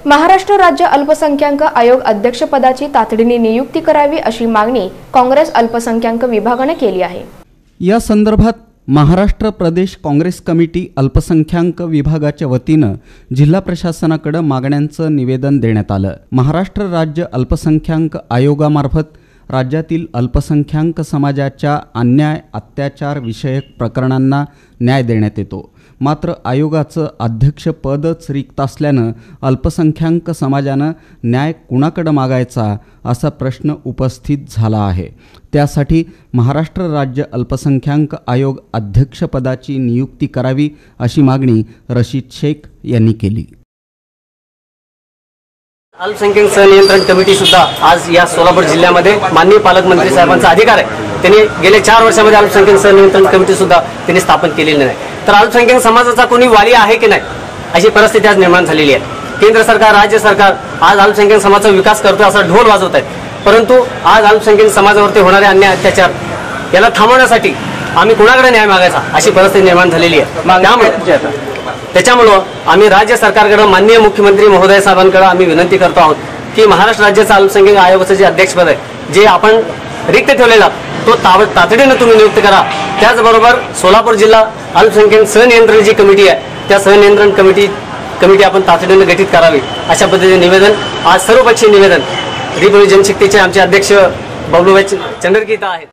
महाराष्ट्र राज्य अल्पसंख्याक आयोग अध्यक्षपदाची तातडीने नियुक्ती करावी अशी मागणी काँग्रेस अल्पसंख्याक विभागाने केली आहे। या संदर्भात महाराष्ट्र प्रदेश काँग्रेस कमिटी अल्पसंख्याक विभागाच्या वतीनं जिल्हा प्रशासनाकडे मागण्यांचं निवेदन देण्यात आलं। महाराष्ट्र राज्य अल्पसंख्याक आयोगामार्फत राज्यातील अल्पसंख्याक समाजाच्या अन्याय अत्याचार विषयक प्रकरणांना न्याय देण्यात येतो। मात्र आयोगाचं अध्यक्षपदच रिक्त असल्यानं अल्पसंख्याक समाजानं न्याय कुणाकडे मागायचा असा प्रश्न उपस्थित झाला आहे। त्यासाठी महाराष्ट्र राज्य अल्पसंख्याक आयोग अध्यक्षपदाची नियुक्ती करावी अशी मागणी रशीद शेख यांनी केली। अल्पसंख्याक सहनियंत्रण कमिटी सुद्धा आज या सोलापूर जिल्ह्यामध्ये माननीय पालकमंत्री साहेबांचा अधिकार आहे। त्यांनी गेल्या 4 वर्षांमध्ये अल्पसंख्याक सहनियंत्रण कमिटी सुद्धा त्यांनी स्थापन केलेली नाही। तर अल्पसंख्याक समाजाचा कोणी वाली आहे की नाही अशी परिस्थिती आज निर्माण झालेली आहे। केंद्र सरकार राज्य सरकार आज अल्पसंख्याक समाजाचा विकास करतोय असा ढोल वाजवत आहे, परंतु आज अल्पसंख्याक समाजावरती होणारे अन्याय अत्याचार याला थांबवण्यासाठी आम्ही कुणाकडे न्याय मागायचा अशी परिस्थिती निर्माण झालेली आहे। त्याच्यामुळे आम्ही राज्य सरकारकडे माननीय मुख्यमंत्री महोदय साहेबांकडे आम्ही विनंती करतो आहोत की महाराष्ट्र राज्याचा अल्पसंख्याक आयोगाचं जे अध्यक्षपद आहे जे आपण रिक्त ठेवलेला तो तातडीने तुम्ही नियुक्त करा। त्याचबरोबर सोलापूर जिल्हा अल्पसंख्याक सहनियंत्रण जी कमिटी आहे त्या सहनियंत्रण कमिटी आपण तातडीने गठीत करावी अशा पद्धतीने निवेदन आज सर्वपक्षीय निवेदन रिपब्लिक जनशक्तीचे आमचे अध्यक्ष बबलूभाई चंद्रकीता आहेत।